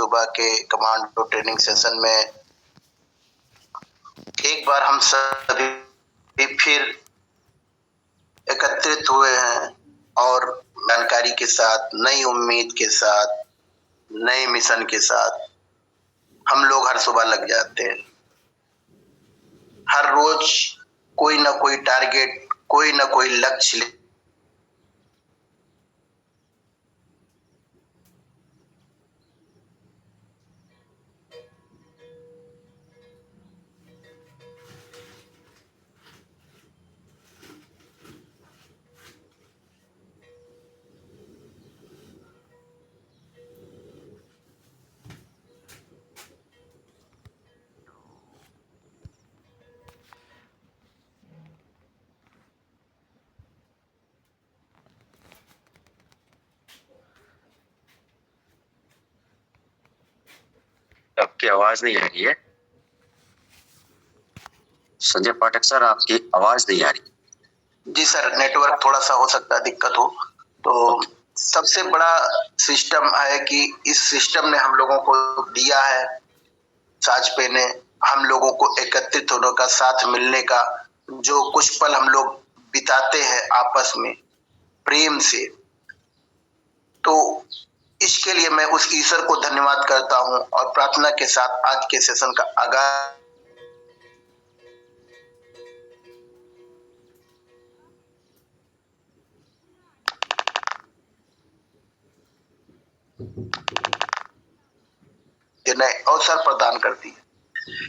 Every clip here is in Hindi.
सुबह के कमांडो ट्रेनिंग सेशन में एक बार हम सभी फिर एकत्रित हुए हैं और जानकारी के साथ, नई उम्मीद के साथ, नए मिशन के साथ हम लोग हर सुबह लग जाते हैं। हर रोज कोई ना कोई टारगेट, कोई ना कोई लक्ष्य आपकी आवाज नहीं आ रही है। संजय पाठक सर, आपकी आवाज नहीं आ रही। जी सर, नेटवर्क थोड़ा सा हो सकता है दिक्कत हो। तो सबसे बड़ा सिस्टम है कि इस सिस्टम ने हम लोगों को दिया है, साजपे ने हम लोगों को एकत्रित होने का, साथ मिलने का, जो कुछ पल हम लोग बिताते हैं आपस में प्रेम से, तो इसके लिए मैं उस ईश्वर को धन्यवाद करता हूं और प्रार्थना के साथ आज के सेशन का आगाज नए अवसर प्रदान करती है।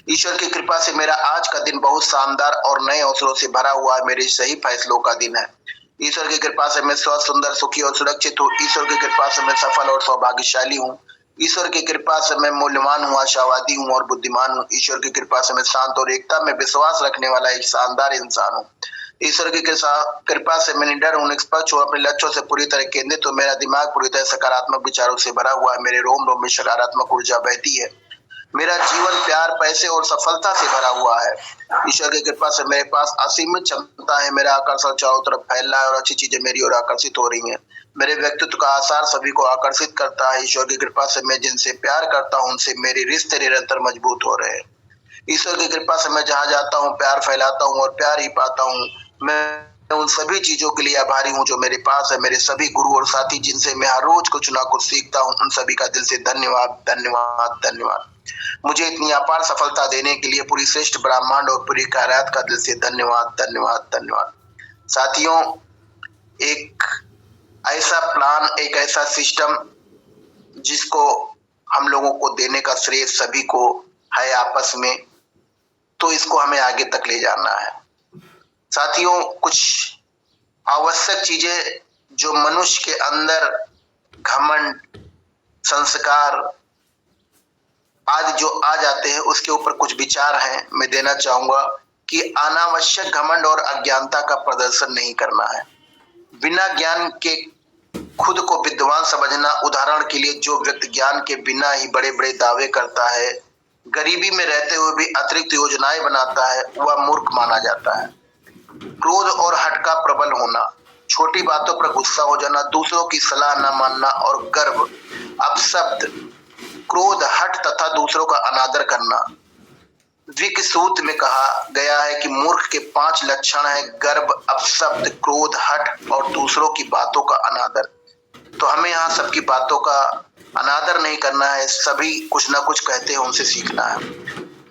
ईश्वर की कृपा से मेरा आज का दिन बहुत शानदार और नए अवसरों से भरा हुआ है। मेरे सही फैसलों का दिन है। ईश्वर की कृपा से मैं स्वस्थ, सुंदर, सुखी और सुरक्षित हूँ। ईश्वर की कृपा से मैं सफल और सौभाग्यशाली हूँ। ईश्वर की कृपा से मैं मूल्यवान हूँ, आशावादी हूँ और बुद्धिमान हूँ। ईश्वर की कृपा से मैं शांत और एकता में विश्वास रखने वाला एक शानदार इंसान हूँ। ईश्वर की कृपा से मैं निडर हूँ, निष्पक्ष हूँ, अपने लक्ष्यों से पूरी तरह केंद्रित हूँ। मेरा दिमाग पूरी तरह सकारात्मक विचारों से भरा हुआ है। मेरे रोम रोम में सकारात्मक ऊर्जा बहती है। मेरा जीवन प्यार, पैसे और सफलता से भरा हुआ है। ईश्वर की कृपा से मेरे पास असीमित क्षमता है। मेरा आकर्षण चारों तरफ फैल रहा है और अच्छी चीजें मेरी ओर आकर्षित हो रही हैं। मेरे व्यक्तित्व का आसार सभी को आकर्षित करता है। ईश्वर की कृपा से मैं जिनसे प्यार करता हूँ उनसे मेरे रिश्ते निरंतर मजबूत हो रहे हैं। ईश्वर की कृपा से मैं जहाँ जाता हूँ प्यार फैलाता हूँ और प्यार ही पाता हूँ। मैं उन सभी चीजों के लिए आभारी हूँ जो मेरे पास है। मेरे सभी गुरु और साथी जिनसे मैं हर रोज कुछ ना कुछ सीखता हूँ, उन सभी का दिल से धन्यवाद, धन्यवाद, धन्यवाद। मुझे इतनी अपार सफलता देने के लिए पूरी श्रेष्ठ ब्रह्मांड और पूरी कायनात का दिल से धन्यवाद, धन्यवाद, धन्यवाद। साथियों, एक ऐसा प्लान, एक ऐसा सिस्टम जिसको हम लोगों को देने का श्रेय सभी को है आपस में, तो इसको हमें आगे तक ले जाना है। साथियों, कुछ आवश्यक चीजें जो मनुष्य के अंदर घमंड, संस्कार आज जो आ जाते हैं उसके ऊपर कुछ विचार हैं, मैं देना चाहूंगा कि अनावश्यक घमंड और अज्ञानता का प्रदर्शन नहीं करना है। बिना ज्ञान के खुद को विद्वान समझना। उदाहरण के लिए, जो व्यक्ति ज्ञान के बिना ही बड़े बड़े दावे करता है, गरीबी में रहते हुए भी अतिरिक्त योजनाएं बनाता है, वह मूर्ख माना जाता है। क्रोध और हठ का प्रबल होना, छोटी बातों पर गुस्सा हो जाना, दूसरों की सलाह न मानना और गर्व, अपशब्द, क्रोध, हठ तथा दूसरों का अनादर करना। विकसूत्र में कहा गया है कि मूर्ख के 5 लक्षण है: गर्व, अपशब्द, क्रोध, हठ और दूसरों की बातों का अनादर। तो हमें यहाँ सबकी बातों का अनादर नहीं करना है। सभी कुछ ना कुछ कहते हैं, उनसे सीखना है।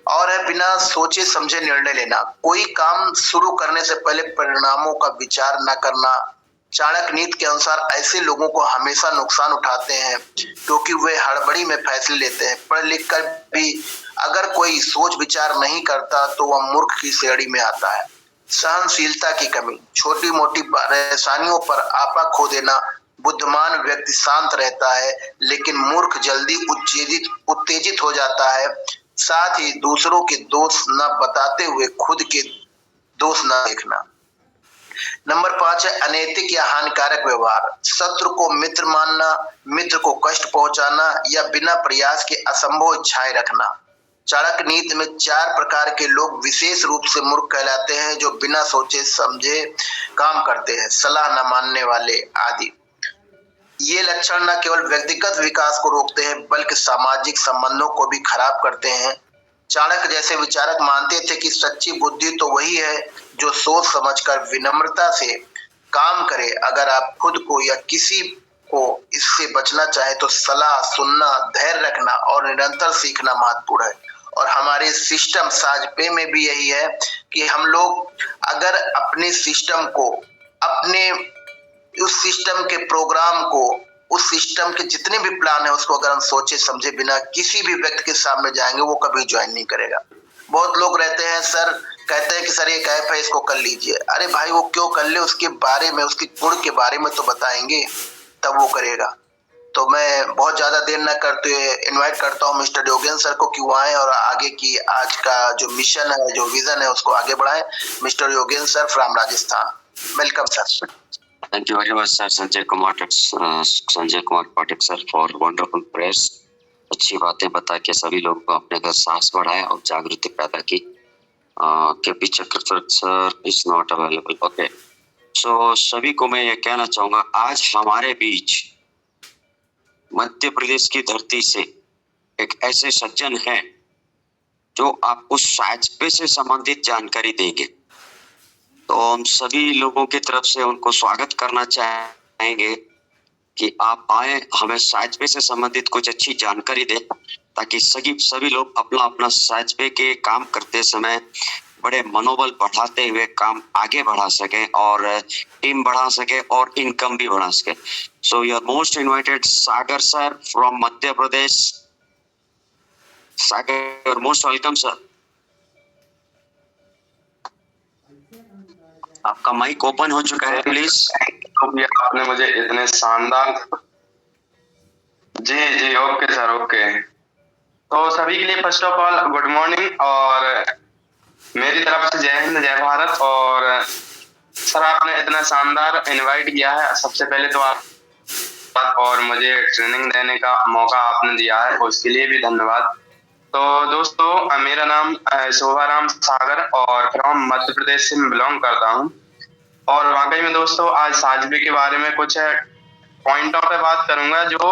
और है बिना सोचे समझे निर्णय लेना। कोई काम शुरू करने से पहले परिणामों का विचार न करना। चाणक्य नीति के अनुसार ऐसे लोगों को हमेशा नुकसान उठाते हैं क्योंकि वे हड़बड़ी में फैसले लेते हैं। पढ़ लिख कर भी अगर कोई सोच विचार नहीं करता तो वह मूर्ख की श्रेणी में आता है। सहनशीलता की कमी, छोटी मोटी परेशानियों पर आपा खो देना। बुद्धिमान व्यक्ति शांत रहता है लेकिन मूर्ख जल्दी उत्तेजित हो जाता है। साथ ही दूसरों के दोष न बताते हुए खुद के दोष न देखना। नंबर 5 है अनैतिक या हानिकारक व्यवहार। शत्रु को मित्र मानना, मित्र को कष्ट पहुंचाना या बिना प्रयास के असंभव इच्छाएं रखना। चाणक्य नीति में 4 प्रकार के लोग विशेष रूप से मूर्ख कहलाते हैं, जो बिना सोचे समझे काम करते हैं, सलाह न मानने वाले आदि। ये लक्षण न केवल व्यक्तिगत विकास को रोकते हैं बल्कि सामाजिक संबंधों को भी खराब करते हैं। चाणक्य जैसे विचारक मानते थे कि सच्ची बुद्धि तो वही है जो सोच समझकर विनम्रता से काम करे। अगर आप खुद को या किसी को इससे बचना चाहे तो सलाह सुनना, धैर्य रखना और निरंतर सीखना महत्वपूर्ण है। और हमारे सिस्टम साजपे में भी यही है कि हम लोग अगर अपने सिस्टम को, अपने उस सिस्टम के प्रोग्राम को, उस सिस्टम के जितने भी प्लान है उसको अगर हम सोचे समझे बिना किसी भी व्यक्ति के सामने जाएंगे, वो कभी ज्वाइन नहीं करेगा। बहुत लोग रहते हैं सर, कहते हैं कि सर ये ऐप है इसको कर लीजिए। अरे भाई वो क्यों कर ले, उसके बारे में, उसके गुण के बारे में तो बताएंगे तब वो करेगा। तो मैं बहुत ज्यादा देर न करते हुए इनवाइट करता हूँ मिस्टर योगेंद्र सर को कि वो आए और आगे की आज का जो मिशन है, जो विजन है उसको आगे बढ़ाएं। Mister Yogendra sir from Rajasthan, welcome sir. Thank you very much, sir. Sanjay Kumar Pathak sir for wonderful prayers. अच्छी बातें बता के सभी लोगों को अपने घर साहस बढ़ाया और जागृति पैदा की। KP Chakraborty sir is not available. Okay, so सभी को मैं ये कहना चाहूंगा, आज हमारे बीच मध्य प्रदेश की धरती से एक ऐसे सज्जन हैं जो आपको साजपे से संबंधित जानकारी देंगे। तो हम सभी लोगों की तरफ से उनको स्वागत करना चाहेंगे कि आप आए, हमें साजपे से संबंधित कुछ अच्छी जानकारी दें ताकि सभी लोग अपना अपना साजपे के काम करते समय बड़े मनोबल बढ़ाते हुए काम आगे बढ़ा सके और टीम बढ़ा सके और इनकम भी बढ़ा सके। So you are most invited Sagar sir from Madhya Pradesh. Sagar, you are most welcome sir. आपका माइक ओपन हो चुका है, प्लीज। आपने मुझे इतने शानदार, जी ओके सर, ओके। तो सभी के लिए first of all good morning और मेरी तरफ से जय हिंद जय भारत। और सर आपने इतना शानदार इनवाइट किया है, सबसे पहले तो आप और मुझे ट्रेनिंग देने का मौका आपने दिया है, उसके लिए भी धन्यवाद। तो दोस्तों मेरा नाम शोभाराम सागर और फ्रॉम मध्य प्रदेश से मैं बिलोंग करता हूँ। और वाकई में दोस्तों आज साजबे के बारे में कुछ पॉइंटों पे बात करूंगा जो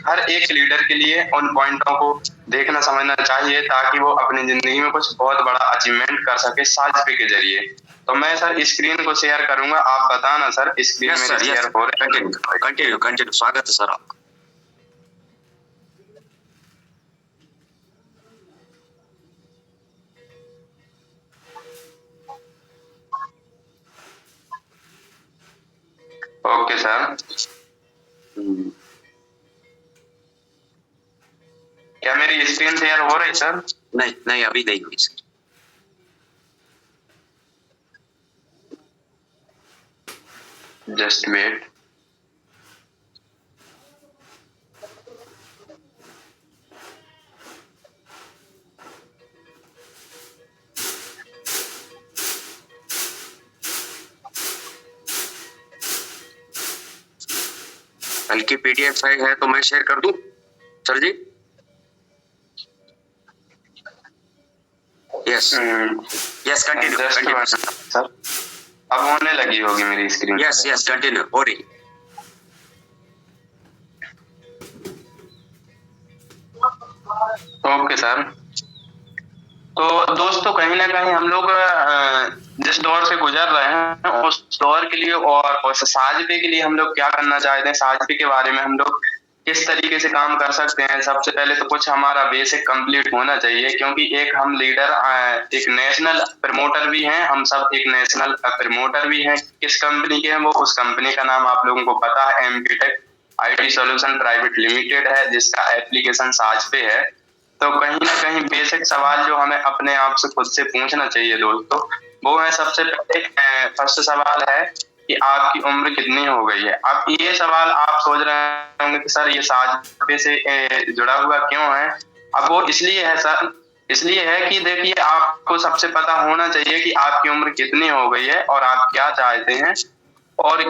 हर एक लीडर के लिए उन पॉइंटों को देखना समझना चाहिए ताकि वो अपनी जिंदगी में कुछ बहुत बड़ा अचीवमेंट कर सके साजबे के जरिए। तो मैं सर स्क्रीन को शेयर करूंगा, आप बताना सर स्क्रीन में शेयर हो रहा है। कंटिन्यू, स्वागत है सर आपका। ओके सर, क्या मेरी स्क्रीन शेयर हो रही सर? नहीं अभी नहीं हुई सर। Just wait. कल की पीडीएफ फाइल है तो मैं शेयर कर दूं sir ji? Yes continue sir. अब होने लगी होगी मेरी स्क्रीन। यस कंटिन्यू हो रही। Okay sir. तो दोस्तों कहीं ना कहीं हम लोग जिस दौर से गुजर रहे हैं उस दौर के लिए और उस साजबे के लिए हम लोग क्या करना चाहते हैं, साजबे के बारे में हम लोग किस तरीके से काम कर सकते हैं। सबसे पहले तो कुछ हमारा बेसिक कंप्लीट होना चाहिए, क्योंकि एक हम लीडर एक नेशनल प्रमोटर भी हैं, हम सब एक नेशनल प्रमोटर भी हैं। किस कंपनी के हैं वो, उस कंपनी का नाम आप लोगों को पता है, एमपीटेक आईटी सॉल्यूशन प्राइवेट लिमिटेड है, जिसका एप्लीकेशन साजपे है। तो कहीं ना कहीं बेसिक सवाल जो हमें अपने आप से खुद से पूछना चाहिए दोस्तों, वो है सबसे पहले फर्स्ट सवाल है कि आपकी उम्र कितनी हो गई है। अब ये सवाल आप सोच रहे होंगे कि सर ये साजबे से जुड़ा हुआ क्यों है। अब वो इसलिए है सर, इसलिए है कि देखिए आपको सबसे पता होना चाहिए कि आपकी उम्र कितनी हो गई है और आप क्या चाहते हैं और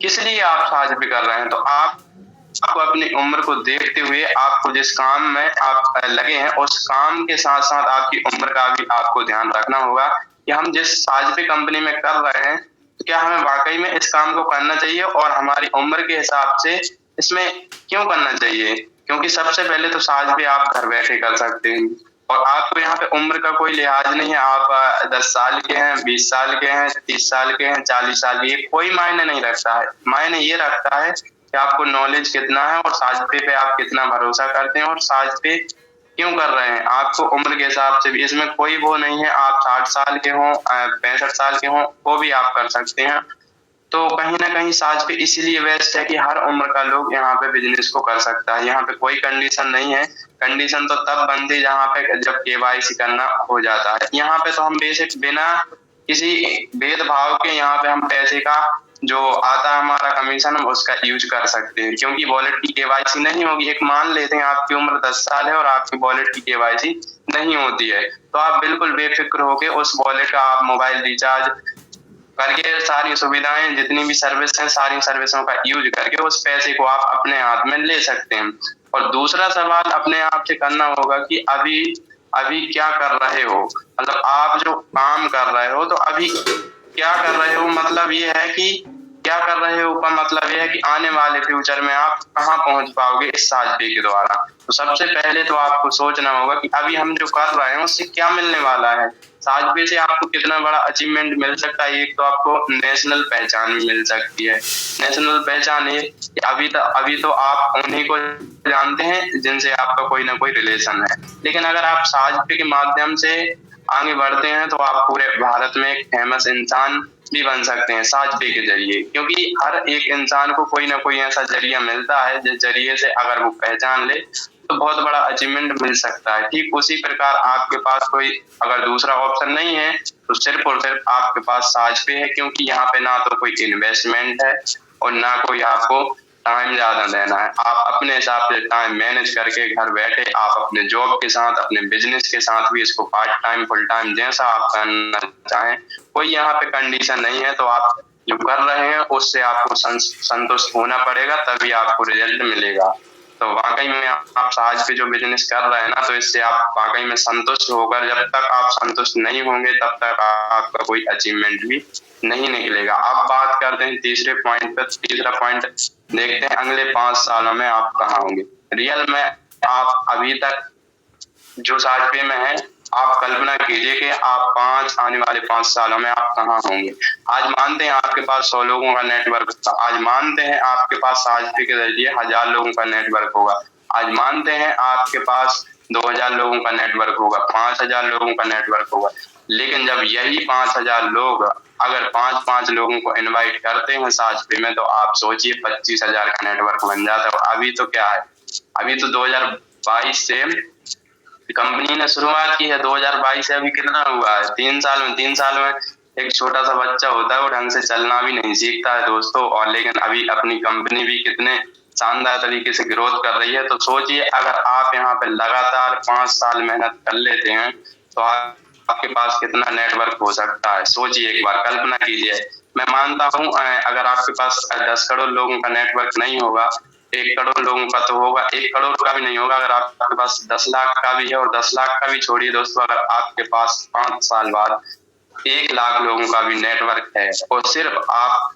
किस लिए आप साजबे कर रहे हैं। तो आपको अपनी उम्र को देखते हुए आपको जिस काम में आप लगे हैं उस काम के साथ साथ आपकी उम्र का भी आपको ध्यान रखना होगा कि हम जिस साजबे कंपनी में कर रहे हैं तो क्या हमें वाकई में इस काम को करना चाहिए और हमारी उम्र के हिसाब से इसमें क्यों करना चाहिए? क्योंकि सबसे पहले तो साज भी आप घर बैठे कर सकते हैं और आपको यहाँ पे उम्र का कोई लिहाज नहीं है। आप 10 साल के हैं, 20 साल के हैं, 30 साल के हैं, 40 साल के, कोई मायने नहीं रखता है। मायने ये रखता है कि आपको नॉलेज कितना है और साजपे पे आप कितना भरोसा करते हैं और साजपे क्यों कर रहे हैं। आपको उम्र के हिसाब से भी इसमें कोई वो नहीं है, आप 60 साल के हों, 65 साल के हों, वो भी आप कर सकते हैं। तो कहीं न कहीं साज पे इसीलिए बेस्ट है कि हर उम्र का लोग यहाँ पे बिज़नेस को कर सकता है। यहाँ पे कोई कंडीशन नहीं है। कंडीशन तो तब बनती है जहाँ पे जब केवाईसी करना हो जाता है। यहाँ पे तो हम बेशक बिना किसी भेदभाव के यहाँ पे हम पैसे का जो आता है हमारा कमीशन, हम उसका यूज कर सकते हैं क्योंकि वॉलेट की केवाईसी नहीं होगी। एक मान लेते हैं आपकी उम्र 10 साल है और आपकी वॉलेट की केवाईसी नहीं होती है, तो आप बिल्कुल बेफिक्र होके उस वॉलेट का आप मोबाइल रिचार्ज करके सारी सुविधाएं जितनी भी सर्विस हैं सारी सर्विसों का यूज करके उस पैसे को आप अपने हाथ में ले सकते हैं। और दूसरा सवाल अपने आप से करना होगा कि अभी अभी क्या कर रहे हो, मतलब आप जो काम कर रहे हो तो अभी क्या कर रहे हो, मतलब ये है कि क्या कर रहे हो का मतलब ये है कि आने वाले फ्यूचर में आप कहाँ पहुंच पाओगे इस साजपे के द्वारा। तो सबसे पहले तो आपको सोचना होगा कि अभी हम जो कर रहे हैं उससे क्या मिलने वाला है। साजपे से आपको कितना बड़ा अचीवमेंट मिल सकता है। एक तो आपको नेशनल पहचान भी मिल सकती है। नेशनल पहचान ये कि अभी तो आप उन्हीं को जानते हैं जिनसे आपका कोई ना कोई रिलेशन है, लेकिन अगर आप साजपे के माध्यम से आगे बढ़ते हैं तो आप पूरे भारत में एक फेमस इंसान भी बन सकते हैं साजपे के जरिए, क्योंकि हर एक इंसान को कोई ना कोई ऐसा जरिया मिलता है जिस जरिए से अगर वो पहचान ले तो बहुत बड़ा अचीवमेंट मिल सकता है। ठीक उसी प्रकार आपके पास कोई अगर दूसरा ऑप्शन नहीं है तो सिर्फ और सिर्फ आपके पास साजपे है, क्योंकि यहाँ पे ना तो कोई इन्वेस्टमेंट है और ना कोई आपको टाइम ज्यादा देना है। आप अपने हिसाब से टाइम मैनेज करके घर बैठे आप अपने जॉब के साथ अपने बिजनेस के साथ भी इसको पार्ट टाइम फुल टाइम जैसा आप करना चाहें, कोई यहाँ पे कंडीशन नहीं है। तो आप जो कर रहे हैं उससे आपको संतुष्ट होना पड़ेगा, तभी आपको रिजल्ट मिलेगा। तो वाकई में आप आज पे जो बिजनेस कर रहे हैं ना, तो इससे आप वाकई में संतुष्ट होकर, जब तक आप संतुष्ट नहीं होंगे तब तक आपका कोई अचीवमेंट भी नहीं निकलेगा। अब बात करते हैं तीसरे पॉइंट पर। तीसरा पॉइंट देखते हैं अगले 5 सालों में आप कहाँ होंगे। रियल में आप अभी तक जो साजपे में है, आप कल्पना कीजिए कि आप आने वाले 5 सालों में आप कहाँ होंगे। आज मानते हैं आपके पास 100 लोगों का नेटवर्क था, आज मानते हैं आपके पास साजपे के जरिए 1000 लोगों का नेटवर्क होगा, आज मानते हैं आपके पास 2000 लोगों का नेटवर्क होगा, 5000 लोगों का नेटवर्क होगा। लेकिन जब यही 5000 लोग अगर 5-5 लोगों को इनवाइट करते हैं साजपे में, तो आप सोचिए 25,000 का नेटवर्क बन जाता है। और अभी तो क्या है, अभी तो 2022 से कंपनी ने शुरुआत की है, 2022 से अभी कितना हुआ है, 3 साल में एक छोटा सा बच्चा होता है वो ढंग से चलना भी नहीं सीखता है दोस्तों। और लेकिन अभी अपनी कंपनी भी कितने शानदार तरीके से ग्रोथ कर रही है। तो सोचिए अगर आप यहाँ पे लगातार 5 साल मेहनत कर लेते हैं तो आपके पास कितना नेटवर्क हो सकता है। सोचिए, एक बार कल्पना कीजिए। मैं मानता हूँ अगर आपके पास 10 करोड़ लोगों का नेटवर्क नहीं होगा, 1 करोड़ लोगों का तो होगा, 1 करोड़ का भी नहीं होगा, अगर आपके पास 10 लाख का भी है, और 10 लाख का भी छोड़िए दोस्तों, अगर आपके पास 5 साल बाद 1 लाख लोगों का भी नेटवर्क है और सिर्फ आप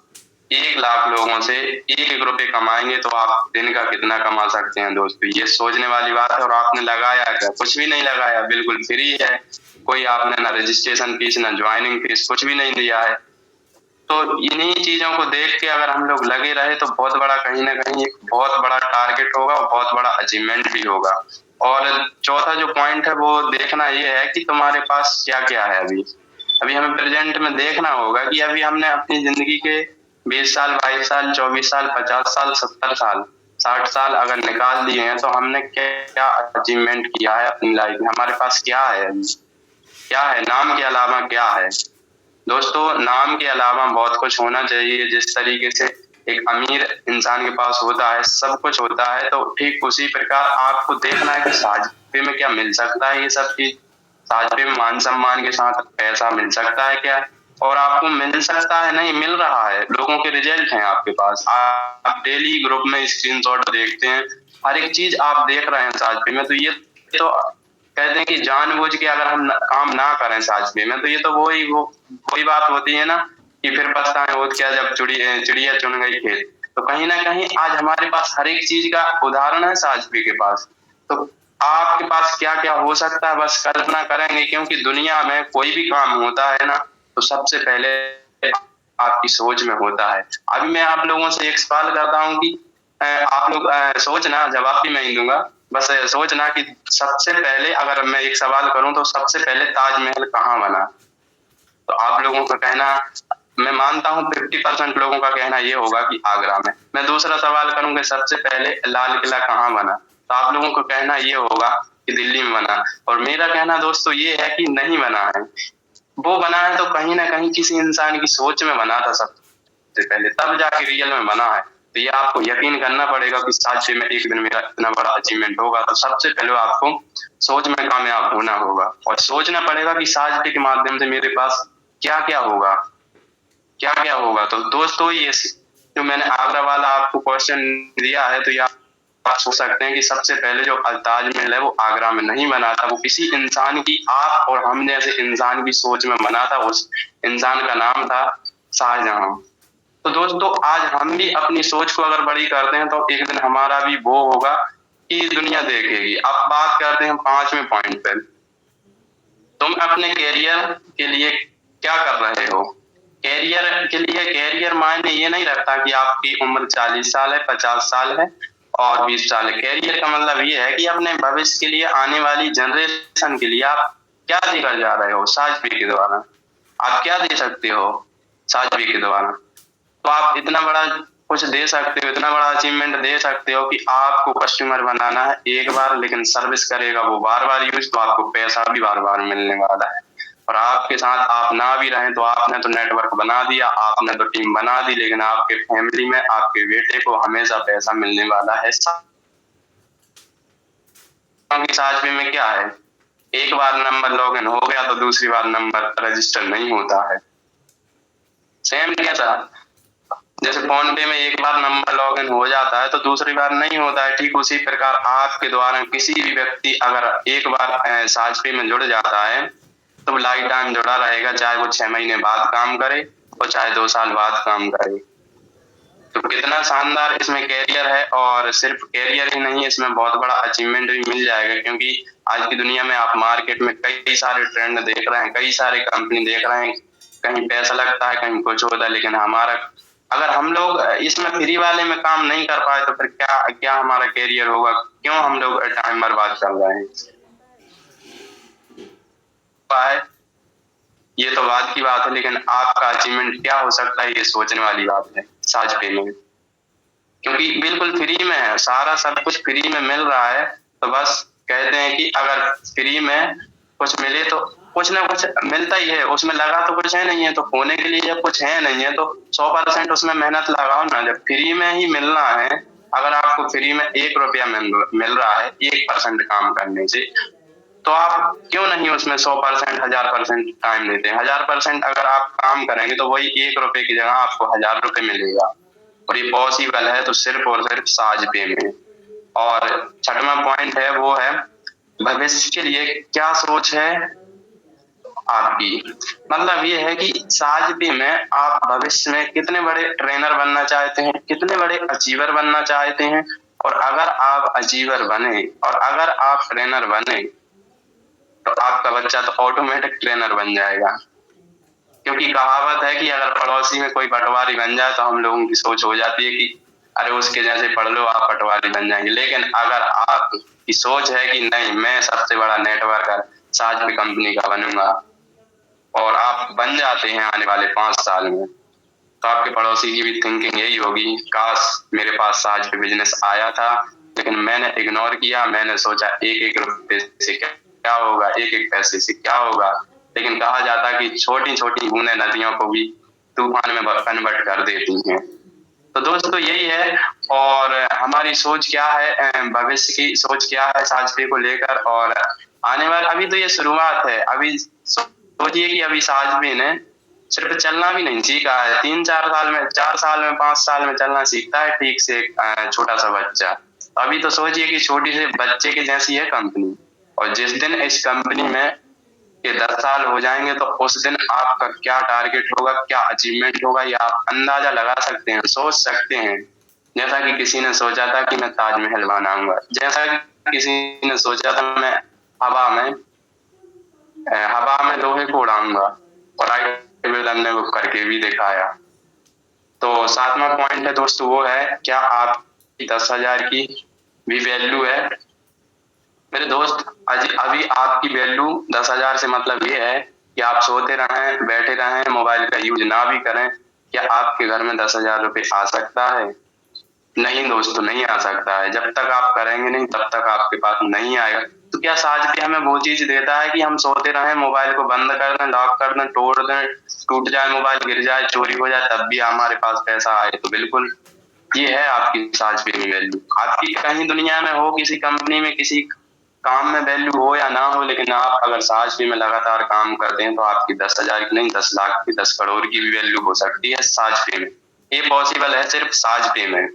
1 लाख लोगों से 1-1 रुपए कमाएंगे तो आप दिन का कितना कमा सकते हैं दोस्तों। ये सोचने वाली बात है। और आपने लगाया क्या? कुछ भी नहीं लगाया, बिल्कुल फ्री है। कोई आपने ना रजिस्ट्रेशन फीस ना ज्वाइनिंग फीस कुछ भी नहीं दिया है। तो इन्हीं चीजों को देख के अगर हम लोग लगे रहे तो बहुत बड़ा कहीं ना कहीं एक बहुत बड़ा टारगेट होगा और बहुत बड़ा अचीवमेंट भी होगा। और चौथा जो पॉइंट है वो देखना ये है कि तुम्हारे पास क्या क्या है। अभी हमें प्रेजेंट में देखना होगा कि अभी हमने अपनी जिंदगी के 20 साल 22 साल 24 साल 50 साल 70 साल 60 साल अगर निकाल दिए हैं तो हमने क्या अचीवमेंट किया है अपनी लाइफ में। हमारे पास क्या है, क्या है, नाम के अलावा क्या है दोस्तों। नाम के अलावा बहुत कुछ होना चाहिए। जिस तरीके से एक अमीर इंसान के पास होता है, सब कुछ होता है, तो ठीक उसी प्रकार आपको देखना है कि साजपे में क्या मिल सकता है। ये सब चीज साजपे में मान सम्मान के साथ पैसा मिल सकता है क्या, और आपको मिल सकता है, नहीं मिल रहा है। लोगों के रिजल्ट हैं आपके पास, आप डेली ग्रुप में स्क्रीनशॉट देखते हैं, हर एक चीज आप देख रहे हैं साजपे में। तो ये तो कहते हैं कि जानबूझ के अगर हम काम ना करें साजपे में, तो ये तो वही बात होती है ना कि फिर पछताए हो क्या जब चिड़िया चुन गई खेत। तो कहीं ना कहीं आज हमारे पास हर एक चीज का उदाहरण है साजपी के पास। तो आपके पास क्या क्या हो सकता है बस कल्पना करेंगे, क्योंकि दुनिया में कोई भी काम होता है ना तो सबसे पहले आपकी सोच में होता है। अभी मैं आप लोगों से एक सवाल करता हूँ कि आप लोग सोचना, जवाब भी मैं ही दूंगा, बस सोचना कि सबसे पहले अगर मैं एक सवाल करूं तो सबसे पहले ताजमहल कहाँ बना। तो आप लोगों का कहना, मैं मानता हूँ 50% लोगों का कहना ये होगा कि आगरा में। मैं दूसरा सवाल करूंगा सबसे पहले लाल किला कहाँ बना, तो आप लोगों का कहना ये होगा कि दिल्ली में बना। और मेरा कहना दोस्तों ये है कि नहीं बना है, वो बना है तो कहीं ना कहीं किसी इंसान की सोच में बना था सबसे पहले, तब जाके रियल में बना है। तो ये आपको यकीन करना पड़ेगा कि साजिश में एक दिन मेरा इतना बड़ा अचीवमेंट होगा, तो सबसे पहले आपको सोच में कामयाब होना होगा और सोचना पड़ेगा कि साजिश के माध्यम से मेरे पास क्या क्या होगा, क्या क्या होगा। तो दोस्तों ये जो मैंने आगरा वाला आपको क्वेश्चन दिया है, तो ये आप सोच सकते हैं कि सबसे पहले जो ताजमहल है वो आगरा में नहीं बना था, वो किसी इंसान की, आप और हम जैसे इंसान की सोच में बना था। उस इंसान का नाम था शाहजहां। तो दोस्तों आज हम भी अपनी सोच को अगर बड़ी करते हैं तो एक दिन हमारा भी वो होगा कि दुनिया देखेगी। अब बात करते हैं 5वें पॉइंट पे, तुम अपने कैरियर के लिए क्या कर रहे हो। कैरियर के लिए, कैरियर मायने ये नहीं रखता कि आपकी उम्र 40 साल है, 50 साल है और 20 साल है। कैरियर का मतलब ये है कि अपने भविष्य के लिए, आने वाली जनरेशन के लिए आप क्या देकर जा रहे हो साजपी के द्वारा। आप क्या दे सकते हो साजपी के द्वारा। तो आप इतना बड़ा कुछ दे सकते हो, इतना बड़ा अचीवमेंट दे सकते हो कि आपको कस्टमर बनाना है एक बार, लेकिन सर्विस करेगा वो बार बार यूज, तो आपको पैसा भी बार बार मिलने वाला है। और आपके साथ आप ना भी रहें तो आपने तो नेटवर्क बना दिया, आपने तो टीम बना दी, लेकिन आपके फैमिली में आपके बेटे को हमेशा पैसा मिलने वाला है। साजपी में क्या है, एक बार नंबर लॉगिन हो गया तो दूसरी बार नंबर रजिस्टर नहीं होता है। सेम कैसा, जैसे फोन पे में एक बार नंबर लॉगिन हो जाता है तो दूसरी बार नहीं होता है, ठीक उसी प्रकार आपके द्वारा किसी भी व्यक्ति अगर एक बार साजपी में जुड़ जाता है तो लाइफ टाइम जुड़ा रहेगा, चाहे वो 6 महीने बाद काम करे और चाहे 2 साल बाद काम करे। तो कितना शानदार इसमें कैरियर है, और सिर्फ कैरियर ही नहीं, इसमें बहुत बड़ा अचीवमेंट भी मिल जाएगा। क्योंकि आज की दुनिया में आप मार्केट में कई सारे ट्रेंड देख रहे हैं, कई सारे कंपनी देख रहे हैं, कहीं पैसा लगता है, कहीं कुछ होता है, लेकिन हमारा, अगर हम लोग इसमें फ्री वाले में काम नहीं कर पाए तो फिर क्या क्या हमारा कैरियर होगा, क्यों हम लोग टाइम बर्बाद कर रहे हैं। ये तो बात की बात है, लेकिन आपका अचीवमेंट क्या हो सकता है ये सोचने वाली बात है साजपी में। क्योंकि बिल्कुल फ्री में है, सारा सब कुछ फ्री में मिल रहा है। तो बस कहते हैं कि अगर फ्री में कुछ मिले तो कुछ ना कुछ मिलता ही है, उसमें लगा तो कुछ है नहीं है, तो होने के लिए जब कुछ है नहीं है तो 100% उसमें मेहनत लगाओ ना। जब फ्री में ही मिलना है, अगर आपको फ्री में 1 रुपया मिल रहा है 1% काम करने से, तो आप क्यों नहीं उसमें 100%, 1000% टाइम देते हैं। 1000% अगर आप काम करेंगे तो वही 1 रुपए की जगह आपको 1000 रुपए मिलेगा, और ये पॉसिबल है तो सिर्फ और सिर्फ साजपी में। और 6वां पॉइंट है वो है भविष्य के लिए क्या सोच है आपकी। मतलब ये है कि साजपी में आप भविष्य में कितने बड़े ट्रेनर बनना चाहते हैं, कितने बड़े अचीवर बनना चाहते हैं। और अगर आप अचीवर बने और अगर आप ट्रेनर बने तो आपका बच्चा तो ऑटोमेटिक ट्रेनर बन जाएगा। क्योंकि कहावत है कि अगर पड़ोसी में कोई पटवारी बन जाए तो हम लोगों की सोच हो जाती है कि अरे उसके जैसे पढ़ लो आप पटवारी बन जाएंगे। लेकिन अगर आपकी सोच है कि नहीं, मैं सबसे बड़ा नेटवर्कर साजपी कंपनी का बनूंगा, और आप बन जाते हैं आने वाले 5 साल में, तो आपके पड़ोसी की भी थिंकिंग यही होगी, काश मेरे पास साजपी बिजनेस आया था लेकिन मैंने इग्नोर किया, मैंने सोचा एक एक रुपए से क्या होगा, एक एक पैसे से क्या होगा। लेकिन कहा जाता है कि छोटी छोटी बूंदें नदियों को भी तूफान में कन्वर्ट कर देती हैं। तो दोस्तों यही है, और हमारी सोच क्या है, भविष्य की सोच क्या है साजपी को लेकर। और आने वाले, अभी तो ये शुरुआत है, अभी सोचिए कि अभी साजपी ने सिर्फ चलना भी नहीं सीखा है, 3-4 साल में, 4 साल में, 5 साल में चलना सीखता है ठीक से छोटा सा बच्चा। अभी तो सोचिए कि छोटी से बच्चे के जैसी है कंपनी, और जिस दिन इस कंपनी में कि 10 साल हो जाएंगे तो उस दिन आपका क्या टारगेट होगा, क्या अचीवमेंट होगा, या आप अंदाजा लगा सकते हैं, सोच सकते हैं। जैसा कि किसी ने सोचा था कि मैं ताजमहल बनाऊंगा, जैसा कि किसी ने सोचा था मैं हवा में लोहे को उड़ाऊंगा, और राइट विलन ने वो करके भी दिखाया। तो 7वां पॉइंट है दोस्तों, वो है क्या आपकी 10,000 की भी वैल्यू है। मेरे दोस्त, अभी आपकी वैल्यू 10,000 से मतलब ये है कि आप सोते रहें, बैठे रहें, मोबाइल का यूज ना भी करें, क्या आपके घर में 10,000 रुपये आ सकता है? नहीं दोस्तों, नहीं आ सकता है। जब तक आप करेंगे नहीं तब तक आपके पास नहीं आएगा। तो क्या साझ पे हमें वो चीज देता है कि हम सोते रहें, मोबाइल को बंद कर दें, लॉक कर दें, तोड़ दें, टूट जाए मोबाइल, गिर जाए, चोरी हो जाए, तब भी हमारे पास पैसा आए? तो बिल्कुल ये है आपकी साझ पे की वैल्यू। आपकी कहीं दुनिया में हो, किसी कंपनी में, किसी काम में वैल्यू हो या ना हो, लेकिन आप अगर साझ पे में लगातार काम करते हैं तो आपकी 10,000 की नहीं, 10 लाख की, 10 करोड़ की भी वैल्यू हो सकती है साझ पे में। ये पॉसिबल है सिर्फ साझ पे में।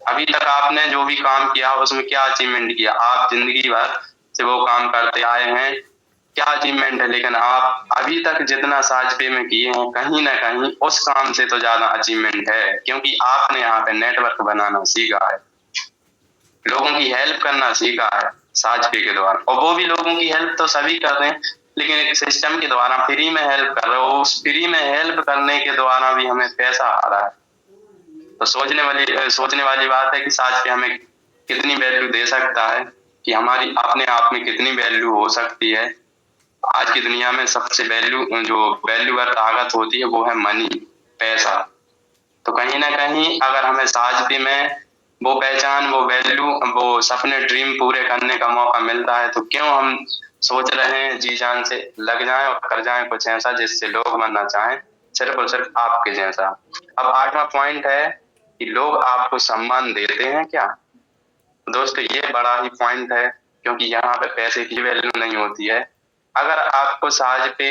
अभी तक आपने जो भी काम किया उसमें क्या अचीवमेंट किया? आप जिंदगी भर से वो काम करते आए हैं, क्या अचीवमेंट है? लेकिन आप अभी तक जितना साझ पे में किए हैं, कहीं ना कहीं उस काम से तो ज्यादा अचीवमेंट है, क्योंकि आपने यहाँ पे नेटवर्क बनाना सीखा है, लोगों की हेल्प करना सीखा है साझ पे के द्वारा। और वो भी लोगों की हेल्प तो सभी कर रहे हैं, लेकिन एक सिस्टम के द्वारा फ्री में हेल्प कर रहे हो। उस फ्री में हेल्प करने के द्वारा भी हमें पैसा आ रहा है। तो सोचने वाली बात है कि साझ पे हमें कितनी वैल्यू दे सकता है, कि हमारी अपने आप में कितनी वैल्यू हो सकती है। आज की दुनिया में सबसे वैल्यू का ताकत होती है वो है मनी, पैसा। तो कहीं ना कहीं अगर हमें साझ पे में वो पहचान, वो वैल्यू, वो सपने, ड्रीम पूरे करने का मौका मिलता है, तो क्यों हम सोच रहे हैं जी जान से लग जाएं और कर जाएं कुछ ऐसा जिससे लोग बनना चाहें, सिर्फ और सिर्फ आपके जैसा। अब 8वां पॉइंट है कि लोग आपको सम्मान देते हैं क्या? दोस्तों ये बड़ा ही पॉइंट है, क्योंकि यहाँ पे पैसे की वैल्यू नहीं होती है। अगर आपको साझ पे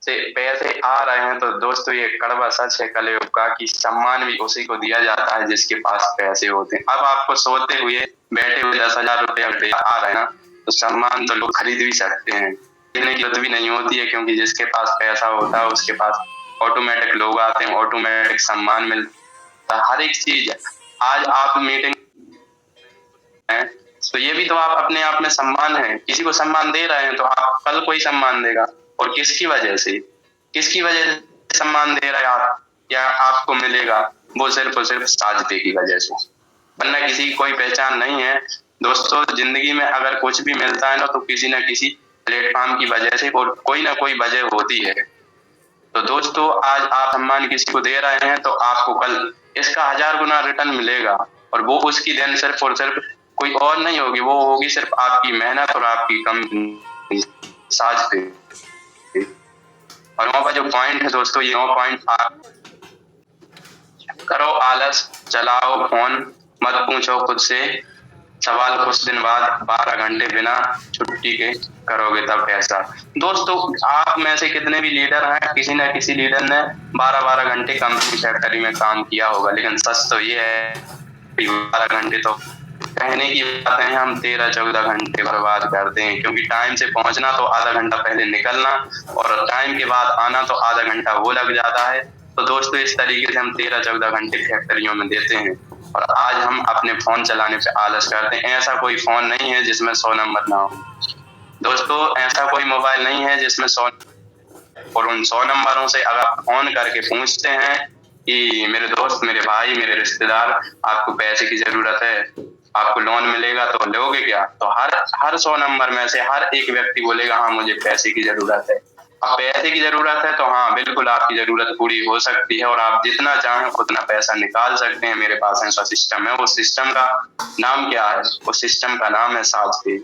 से पैसे आ रहे हैं तो दोस्तों ये कड़वा सच है कलयुग का, कि सम्मान भी उसी को दिया जाता है जिसके पास पैसे होते हैं। अब आपको सोते हुए बैठे हुए 10,000 रुपये अगर आ रहे हैं ना, तो सम्मान तो लोग खरीद भी सकते हैं, खरीदने की जरूरत भी नहीं होती है, क्योंकि जिसके पास पैसा होता है उसके पास ऑटोमेटिक लोग आते हैं, ऑटोमेटिक सम्मान मिलता है, हर एक चीज। आज आप मीटिंग है तो ये भी तो आप अपने आप में सम्मान है, किसी को सम्मान दे रहे हैं तो आप कल कोई सम्मान देगा, और किसकी वजह से सम्मान दे रहे हैं आप, या आपको मिलेगा, वो सिर्फ और सिर्फ साझते की वजह से, वरना किसी की कोई पहचान नहीं है। दोस्तों जिंदगी में अगर कुछ भी मिलता है ना, तो किसी न किसी प्लेटफॉर्म की वजह से, और कोई ना कोई वजह होती है। तो दोस्तों आज आप सम्मान किसी को दे रहे हैं तो आपको कल इसका 1000 गुना रिटर्न मिलेगा, और वो उसकी देन सिर्फ और सिर्फ कोई और नहीं होगी, वो होगी सिर्फ आपकी मेहनत और आपकी कंपनी साझ पे। और वहाँ पर जो पॉइंट है दोस्तों, ये 9 पॉइंट आप करो आलस, चलाओ फोन, मत पूछो खुद से सवाल, कुछ दिन बाद 12 घंटे बिना छुट्टी के करोगे तब ऐसा। दोस्तों आप में से कितने भी लीडर हैं, किसी न किसी लीडर ने 12-12 घंटे कंपनी फैक्ट्री में काम किया होगा, लेकिन सच तो ये है कि 12 घंटे तो कहने की बात है, हम 13-14 घंटे बर्बाद करते हैं, क्योंकि टाइम से पहुंचना तो आधा घंटा पहले निकलना, और टाइम के बाद आना तो आधा घंटा वो लग जाता है। तो दोस्तों इस तरीके से हम 13-14 घंटे फैक्ट्रियों में देते हैं, और आज हम अपने फोन चलाने पे आलस करते हैं। ऐसा कोई फोन नहीं है जिसमें 100 नंबर ना हो दोस्तों, ऐसा कोई मोबाइल नहीं है जिसमें 100, और उन 100 नंबरों से अगर फोन करके पूछते हैं कि मेरे दोस्त, मेरे भाई, मेरे रिश्तेदार, आपको पैसे की जरूरत है, आपको लोन मिलेगा, तो लोगे क्या? तो हर 100 नंबर में से हर एक व्यक्ति बोलेगा हाँ मुझे पैसे की जरूरत है। अब पैसे की जरूरत है तो हाँ बिल्कुल आपकी जरूरत पूरी हो सकती है, और आप जितना चाहें उतना पैसा निकाल सकते हैं। मेरे पास ऐसा सिस्टम है। उस सिस्टम का नाम क्या है? उस सिस्टम का नाम है साझ पे।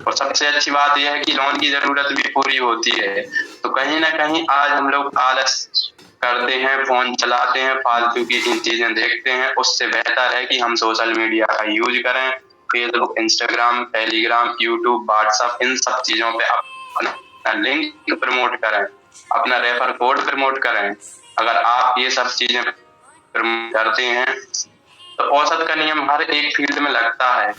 और सबसे अच्छी बात यह है कि लोन की जरूरत भी पूरी होती है। तो कहीं ना कहीं आज हम लोग आलस करते हैं, फोन चलाते हैं, फालतू की चीजें देखते हैं, उससे बेहतर है कि हम सोशल मीडिया का यूज करें, Facebook, Instagram, Telegram, YouTube, WhatsApp, इन सब चीजों पे अपना लिंक प्रमोट करें, अपना रेफर कोड प्रमोट करें। अगर आप ये सब चीजें प्रमोट करते हैं तो औसत का नियम हर एक फील्ड में लगता है।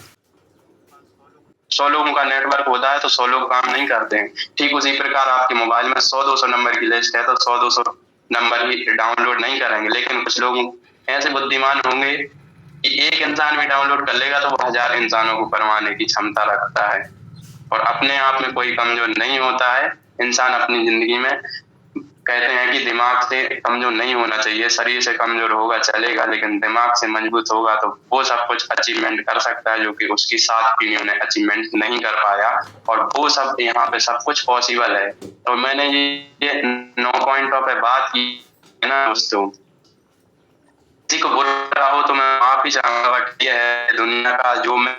100 लोगों का नेटवर्क होता है तो 100 लोग काम नहीं करते हैं। ठीक उसी प्रकार आपके मोबाइल में 100-200 नंबर की लिस्ट है तो 100-200 नंबर ही डाउनलोड नहीं करेंगे, लेकिन कुछ लोग ऐसे बुद्धिमान होंगे कि एक इंसान भी डाउनलोड कर लेगा तो वो 1000 इंसानों को करवाने की क्षमता रखता है। और अपने आप में कोई कमजोर नहीं होता है। इंसान अपनी जिंदगी में कहते हैं कि दिमाग से कमजोर नहीं होना चाहिए, शरीर से कमजोर होगा चलेगा, लेकिन दिमाग से मजबूत होगा तो वो सब कुछ अचीवमेंट कर सकता है जो कि उसकी 7 पीढ़ियों ने अचीवमेंट नहीं कर पाया। और वो सब यहाँ पे सब कुछ पॉसिबल है। तो मैंने ये 9 पॉइंटों पे बात की है ना दोस्तों। किसी को बोल रहा हो तो मैं माफी चाहूंगा, बट ये है दुनिया का जो मैं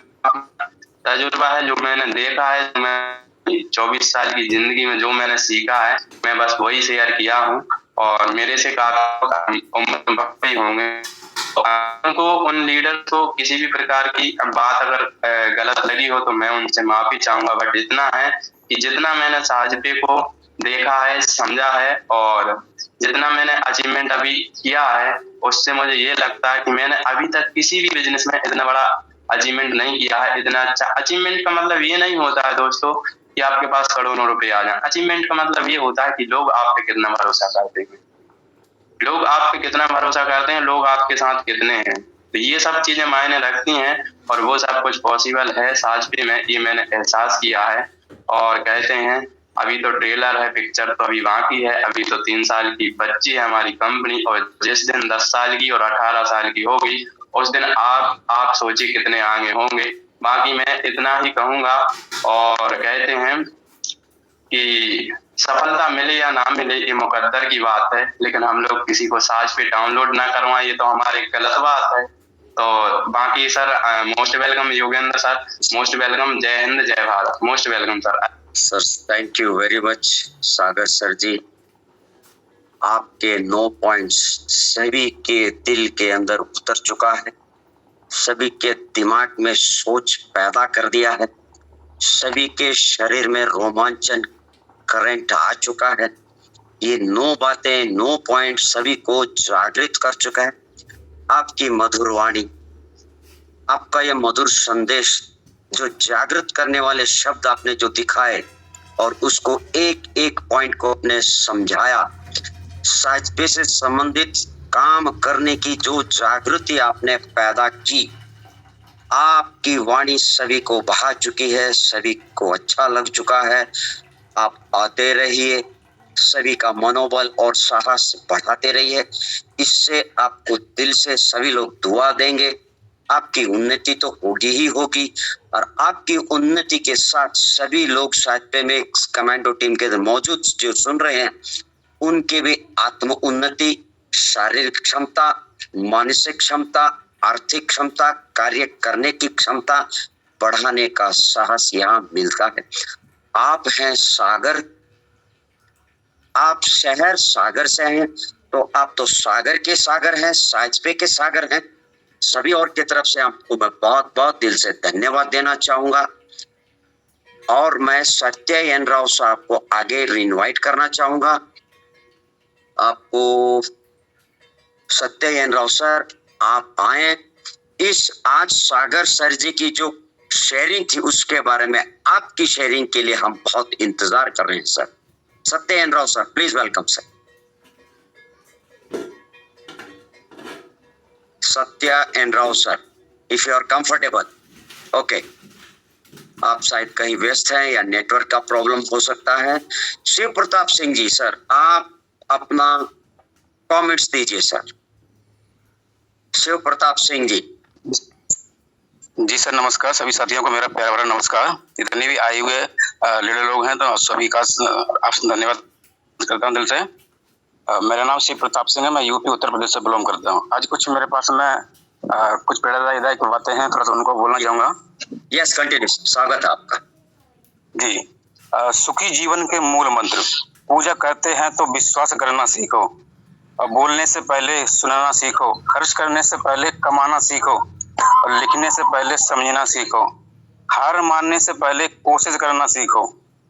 तजुर्बा है, जो मैंने देखा है, मैं 24 साल की जिंदगी में जो मैंने सीखा है मैं बस वही शेयर किया हूँ। और मेरे से काफी उम्र बड़े होंगे तो उन लीडर को किसी भी प्रकार की बात अगर गलत लगी हो तो मैं उनसे माफी चाहूंगा। बट इतना है कि जितना मैंने साजिबे को देखा है, समझा है और जितना मैंने अचीवमेंट अभी किया है, उससे मुझे ये लगता है कि मैंने अभी तक किसी भी बिजनेस में इतना बड़ा अचीवमेंट नहीं किया है। इतना अच्छा अचीवमेंट का मतलब ये नहीं होता है दोस्तों कि आपके पास करोड़ों रुपए आ जाए। अचीवमेंट का मतलब ये होता है कि लोग आप पे कितना भरोसा करते हैं, लोग आप पे कितना भरोसा करते हैं, लोग आपके साथ कितने हैं। तो ये सब चीजें मायने रखती हैं और वो सब कुछ पॉसिबल है साजिबे में, ये मैंने एहसास किया है। और कहते हैं अभी तो ट्रेलर है, पिक्चर तो अभी बाकी है। अभी तो 3 साल की बच्ची है हमारी कंपनी, और जिस दिन 10 साल की और 18 साल की होगी उस दिन आप सोचिए कितने आगे होंगे। बाकी मैं इतना ही कहूंगा और कहते हैं कि सफलता मिले या ना मिले ये मुकद्दर की बात है, लेकिन हम लोग किसी को साजिबे डाउनलोड ना करवाएं ये तो हमारी गलत बात है। तो बाकी sir most welcome Yogendra sir, most welcome. जय हिंद जय Bharat. Most welcome sir. Sir thank you very much Sagar sir ji. आपके 9 पॉइंट्स सभी के दिल के अंदर उतर चुका है, सभी के दिमाग में सोच पैदा कर दिया है, सभी के शरीर में रोमांचन करंट आ चुका है। ये 9 बातें 9 पॉइंट सभी को जागृत कर चुका है। आपकी मधुर वाणी, आपका यह मधुर संदेश, जो जागृत करने वाले शब्द आपने जो दिखाए और उसको एक एक पॉइंट को आपने समझाया, साजिबे से संबंधित काम करने की जो जागृति आपने पैदा की, आपकी वाणी सभी को बहा चुकी है, सभी को अच्छा लग चुका है। आप आते रहिए, सभी का मनोबल और साहस बढ़ाते रहिए। इससे आपको दिल से सभी लोग दुआ देंगे। आपकी उन्नति तो होगी ही होगी और आपकी उन्नति के साथ सभी लोग साहित्य में कमांडो टीम के मौजूद जो सुन रहे हैं उनके भी आत्म उन्नति, शारीरिक क्षमता, मानसिक क्षमता, आर्थिक क्षमता, कार्य करने की क्षमता बढ़ाने का साहस यहाँ मिलता है। आप हैं सागर, आप शहर सागर से हैं तो आप तो सागर के सागर हैं, साजिबे के सागर हैं। सभी और की तरफ से आपको मैं बहुत बहुत दिल से धन्यवाद देना चाहूंगा। और मैं सत्य एन राव साहब को आगे इनवाइट करना चाहूंगा। आपको सत्य एन राव सर, आप आए। इस आज सागर सर जी की जो शेयरिंग थी उसके बारे में आपकी शेयरिंग के लिए हम बहुत इंतजार कर रहे हैं sir. Satya N Rao sir, please welcome sir. Satya N Rao sir, if you are comfortable. Okay, आप शायद कहीं व्यस्त हैं या नेटवर्क का प्रॉब्लम हो सकता है। शिव प्रताप सिंह जी सर, आप अपना कमेंट्स दीजिए सर। शिव प्रताप सिंह जी। जी सर नमस्कार। सभी साथियों को मेरा प्यार भरा नमस्कार। जितने भी आए हुए लीडर लोग हैं तो सभी का आपसे धन्यवाद करता हूँ दिल से। मेरा नाम शिव प्रताप सिंह है, मैं यूपी उत्तर प्रदेश से बिलोंग करता हूँ। आज कुछ मेरे पास में कुछ प्रेरणादायक बातें हैं, थोड़ा सा उनको बोलना चाहूंगा। यस कंटिन्यू, स्वागत है आपका जी। सुखी जीवन के मूल मंत्र, पूजा करते हैं तो विश्वास करना सीखो, बोलने से पहले सुनना सीखो, खर्च करने से पहले कमाना सीखो और लिखने से पहले समझना सीखो, हार मानने से पहले कोशिश करना सीखो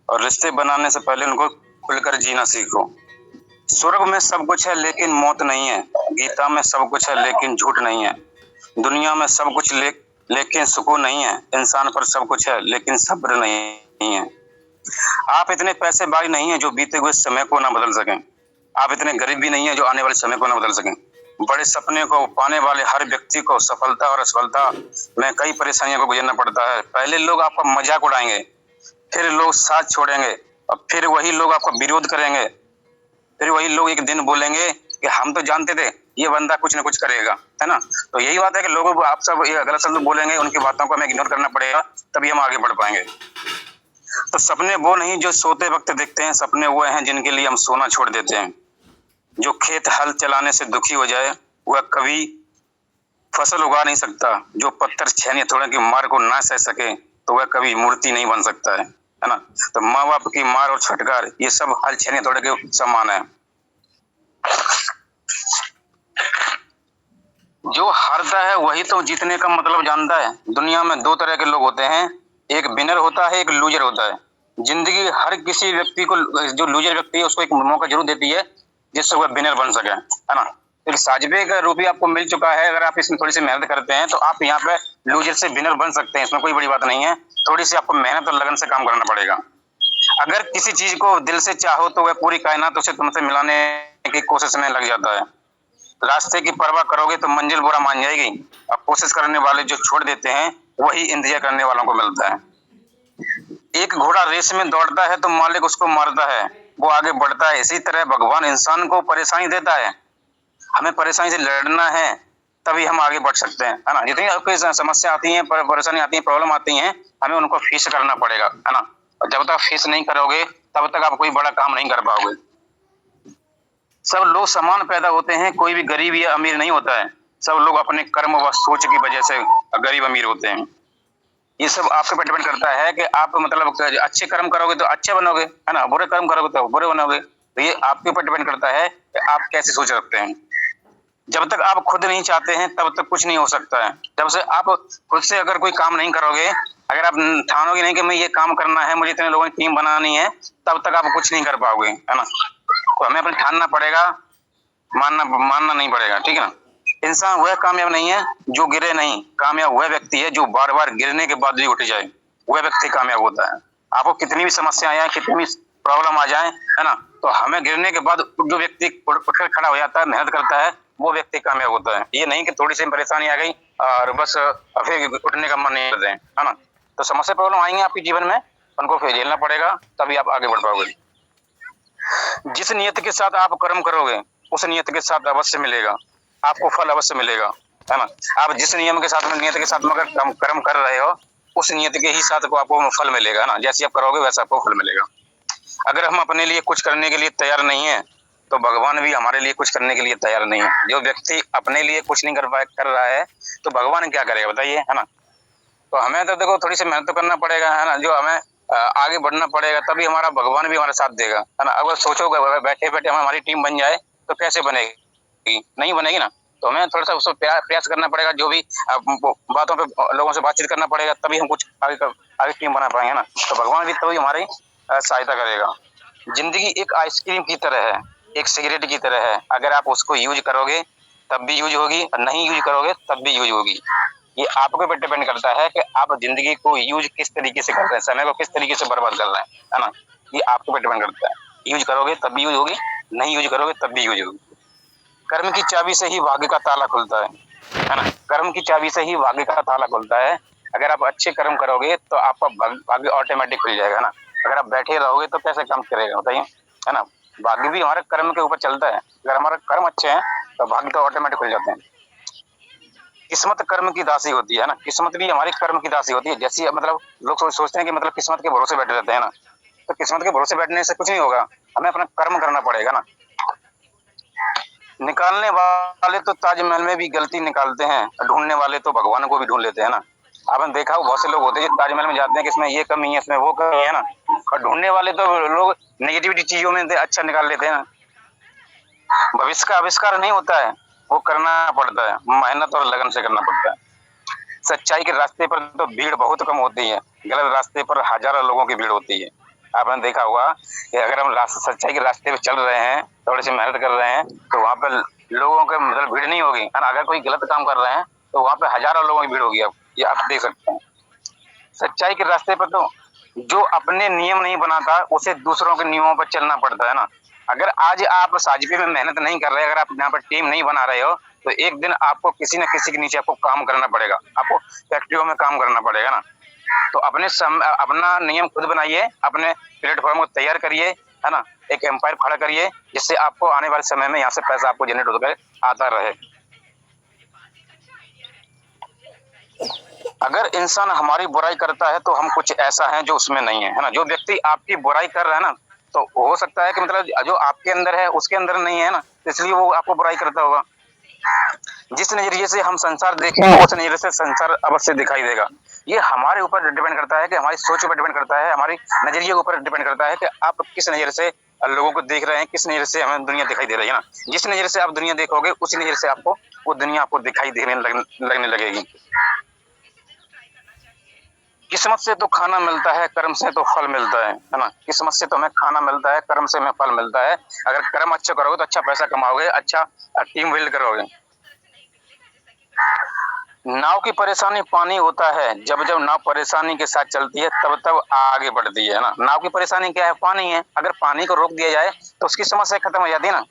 और रिश्ते बनाने से पहले उनको खुलकर जीना सीखो। स्वर्ग में सब कुछ है लेकिन मौत नहीं है, गीता में सब कुछ है लेकिन झूठ नहीं है, दुनिया में सब कुछ लेकिन सुकून नहीं है। इंसान पर सब कुछ है लेकिन सब्र नहीं है। आप इतने पैसेबाज नहीं है जो बीते हुए समय को ना बदल सकें। आप इतने गरीब भी नहीं है जो आने वाले समय को ना बदल सकें। बड़े सपने को पाने वाले हर व्यक्ति को सफलता और असफलता में कई परेशानियों को गुजरना पड़ता है। पहले लोग आपका मजाक उड़ाएंगे, फिर लोग साथ छोड़ेंगे और फिर वही लोग आपका विरोध करेंगे। फिर वही लोग एक दिन बोलेंगे कि हम तो जानते थे ये बंदा कुछ ना कुछ करेगा, है ना। तो यही बात है कि लोगों को आप सब ये गलत शब्द बोलेंगे, उनकी बातों को हमें इग्नोर करना पड़ेगा, तभी हम आगे बढ़ पाएंगे। तो सपने वो नहीं जो सोते वक्त देखते हैं, सपने वो हैं जिनके लिए हम सोना छोड़ देते हैं। जो खेत हल चलाने से दुखी हो जाए वह कभी फसल उगा नहीं सकता। जो पत्थर छेनी हथौड़े की मार को ना सह सके तो वह कभी मूर्ति नहीं बन सकता है ना। तो माँ बाप की मार और छटकार ये सब हल छेनी हथौड़े के समान है। जो हारता है वही तो जीतने का मतलब जानता है। दुनिया में दो तरह के लोग होते हैं, एक विनर होता है, एक लूजर होता है। जिंदगी हर किसी व्यक्ति को, जो लूजर व्यक्ति है उसको एक मौका जरूर देती है जिससे वह विनर बन सके, है ना। तो साजिबे का रूपी आपको मिल चुका है। अगर आप इसमें थोड़ी सी मेहनत करते हैं तो आप यहाँ पे लूजर से विनर बन सकते हैं। इसमें कोई बड़ी बात नहीं है। थोड़ी सी आपको मेहनत और लगन से काम करना पड़ेगा। अगर किसी चीज को दिल से चाहो तो वह पूरी कायनात उसे तुमसे मिलाने की कोशिश में लग जाता है। रास्ते की परवाह करोगे तो मंजिल बुरा मान जाएगी। अब कोशिश करने वाले जो छोड़ देते हैं वही इंतजार करने वालों को मिलता है। एक घोड़ा रेस में दौड़ता है तो मालिक उसको मारता है, वो आगे बढ़ता है। इसी तरह भगवान इंसान को परेशानी देता है। हमें परेशानी से लड़ना है तभी हम आगे बढ़ सकते हैं, है ना। जितनी आपकी समस्या आती है, परेशानी आती है, प्रॉब्लम आती है, हमें उनको फेस करना पड़ेगा, है ना। और जब तक फेस नहीं करोगे तब तक आप कोई बड़ा काम नहीं कर पाओगे। सब लोग समान पैदा होते हैं, कोई भी गरीब या अमीर नहीं होता है। सब लोग अपने कर्म व सोच की वजह से गरीब अमीर होते हैं। ये सब आपके पर डिपेंड करता है कि आप मतलब अच्छे कर्म करोगे तो अच्छे बनोगे, है ना, बुरे कर्म करोगे तो बुरे बनोगे। तो ये आपके ऊपर डिपेंड करता है कि आप कैसी सोच रखते हैं। जब तक आप खुद नहीं चाहते हैं तब तक कुछ नहीं हो सकता है। जब से आप खुद से अगर कोई काम नहीं करोगे, अगर आप ठानोगे नहीं कि मैं ये काम करना है, मुझे इतने लोगों की टीम बनानी है, तब तक आप कुछ नहीं कर पाओगे, है ना। तो हमें अपने ठानना पड़ेगा, मानना नहीं पड़ेगा, ठीक है ना। इंसान वह कामयाब नहीं है जो गिरे नहीं, कामयाब वह व्यक्ति है जो बार बार गिरने के बाद भी उठ जाए, वह व्यक्ति कामयाब होता है। आपको कितनी भी समस्या आए, कितनी भी प्रॉब्लम आ जाए, है ना, तो हमें गिरने के बाद जो व्यक्ति उठकर खड़ा हो जाता है, मेहनत करता है, वो व्यक्ति कामयाब होता है। ये नहीं कि थोड़ी सी परेशानी आ गई और बस फिर उठने का मन नहीं करते हैं, है ना। तो समस्या प्रॉब्लम आएंगे आपके जीवन में, उनको फिर झेलना पड़ेगा, तभी आप आगे बढ़ पाओगे। जिस नियत के साथ आप कर्म करोगे उस नियत के साथ अवश्य मिलेगा, आपको फल अवश्य मिलेगा, है ना। आप जिस नियम के साथ में, नियत के साथ में अगर कर्म कर रहे हो, उस नियत के ही साथ को आपको फल मिलेगा, है ना। जैसे आप करोगे वैसा आपको फल मिलेगा। अगर हम अपने लिए कुछ करने के लिए तैयार नहीं है तो भगवान भी हमारे लिए कुछ करने के लिए तैयार नहीं है। जो व्यक्ति अपने लिए कुछ नहीं कर रहा है तो भगवान क्या करेगा बताइए, है ना। तो हमें तो देखो थोड़ी सी मेहनत तो करना पड़ेगा, है ना। जो हमें आगे बढ़ना पड़ेगा, तभी हमारा भगवान भी हमारा साथ देगा, है ना। अगर सोचोगे बैठे बैठे हमारी टीम बन जाए तो कैसे बनेगी, नहीं बनेगी ना। तो हमें थोड़ा सा उसको प्रयास करना पड़ेगा, जो भी बातों पे लोगों से बातचीत करना पड़ेगा, तभी हम कुछ आगे टीम बना पाएंगे, ना। तो भगवान भी तभी हमारी सहायता करेगा। जिंदगी एक आइसक्रीम की तरह है, एक सिगरेट की तरह है। अगर आप उसको यूज करोगे तब भी यूज होगी, और नहीं यूज करोगे तब भी यूज होगी। ये आपके ऊपर डिपेंड करता है कि आप जिंदगी को यूज किस तरीके से कर रहे हैं, समय को किस तरीके से बर्बाद कर रहे हैं, है ना। ये आपके ऊपर डिपेंड करता है। यूज करोगे तब भी यूज होगी, नहीं यूज करोगे तब भी यूज होगी। कर्म की चाबी से ही भाग्य का ताला खुलता है ना। कर्म की चाबी से ही भाग्य का ताला खुलता है। अगर आप अच्छे कर्म करोगे तो आपका भाग्य ऑटोमेटिक खुल जाएगा ना। अगर आप बैठे रहोगे तो कैसे काम करेगा बताइए, है ना। भाग्य भी हमारे कर्म के ऊपर चलता है। अगर हमारे कर्म अच्छे हैं तो भाग्य तो ऑटोमेटिक खुल जाते हैं। किस्मत कर्म की दासी होती है ना। किस्मत भी हमारी कर्म की दासी होती है। जैसी मतलब लोग सोचते हैं कि मतलब किस्मत के भरोसे बैठे रहते हैं ना, तो किस्मत के भरोसे बैठने से कुछ नहीं होगा। हमें अपना कर्म करना पड़ेगा ना। निकालने वाले तो ताजमहल में भी गलती निकालते हैं, ढूंढने वाले तो भगवान को भी ढूंढ लेते हैं ना। आपने देखा हो बहुत से लोग होते हैं जो ताजमहल में जाते हैं कि इसमें ये कमी है, इसमें वो कमी है ना, और ढूंढने वाले तो लोग नेगेटिविटी चीजों में अच्छा निकाल लेते हैं ना। भविष्य का आविष्कार नहीं होता है, वो करना पड़ता है, मेहनत और लगन से करना पड़ता है। सच्चाई के रास्ते पर तो भीड़ बहुत कम होती है, गलत रास्ते पर हजारों लोगों की भीड़ होती है। आपने देखा होगा कि अगर हम सच्चाई के रास्ते पे चल रहे हैं, थोड़ी सी मेहनत कर रहे हैं, तो वहाँ पे लोगों के मतलब भीड़ नहीं होगी। अगर कोई गलत काम कर रहे हैं तो वहाँ पे हजारों लोगों की भीड़ होगी। अब ये आप देख सकते हैं। सच्चाई के रास्ते पर तो जो अपने नियम नहीं बनाता उसे दूसरों के नियमों पर चलना पड़ता है ना। अगर आज आप साजिबे में मेहनत नहीं कर रहे, अगर आप यहाँ पर टीम नहीं बना रहे हो, तो एक दिन आपको किसी न किसी के नीचे आपको काम करना पड़ेगा, आपको फैक्ट्रियों में काम करना पड़ेगा ना। तो अपना नियम खुद बनाइए, अपने प्लेटफॉर्म को तैयार करिए, है ना, एक एम्पायर खड़ा करिए, जिससे आपको आने वाले समय में यहाँ से पैसा आपको जनरेट होकर आता रहे। अगर इंसान हमारी बुराई करता है तो हम कुछ ऐसा है जो उसमें नहीं है, है ना। जो व्यक्ति आपकी बुराई कर रहा है ना, तो हो सकता है कि मतलब जो आपके अंदर है उसके अंदर नहीं है ना, इसलिए वो आपको बुराई करता होगा। जिस नजरिए से हम संसार देखेंगे उस नजरिए से संसार अवश्य दिखाई देगा। ये हमारे ऊपर डिपेंड करता है कि हमारी सोच पर डिपेंड करता है, हमारी नजरिए के ऊपर डिपेंड करता है कि आप किस नजर से लोगों को देख रहे हैं, किस नजर से हमें दुनिया दिखाई दे रही है ना। जिस नजर से आप दुनिया देखोगे उसी नजर से आपको वो दुनिया आपको दिखाई देने लगने लगेगी। किस्मत से तो खाना मिलता है, कर्म से तो फल मिलता है ना। किस्मत से तो हमें खाना मिलता है, कर्म से हमें फल मिलता है। अगर कर्म अच्छा करोगे तो अच्छा पैसा कमाओगे, अच्छा टीम बिल्ड करोगे। नाव की परेशानी पानी होता है, जब जब नाव परेशानी के साथ चलती है तब तब आगे बढ़ती है ना। नाव की परेशानी क्या है? पानी है। अगर पानी को रोक दिया जाए तो उसकी समस्या खत्म हो जाती है ना।